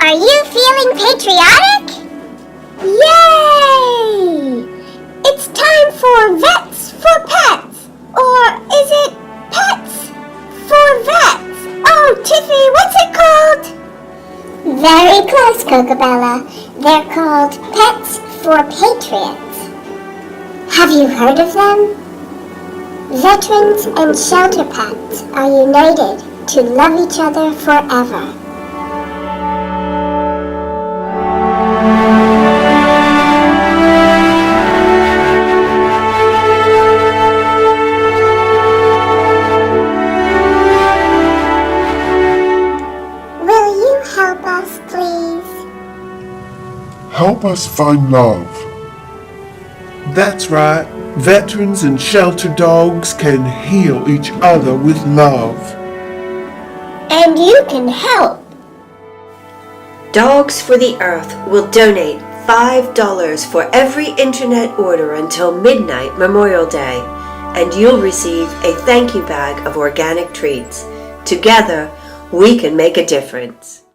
Are you feeling patriotic? Yay! It's time for Vets for Pets. Or is it Pets for Vets? Oh, Tiffany, what's it called? Very close, Cocobella. They're called Pets for Patriots. Have you heard of them? Veterans and shelter pets are united to love each other forever. Will you help us, please? Help us find love. That's right. Veterans and shelter dogs can heal each other with love. And you can help. Dogs for the Earth will donate $5 for every internet order until midnight Memorial Day, and you'll receive a thank you bag of organic treats. Together, we can make a difference.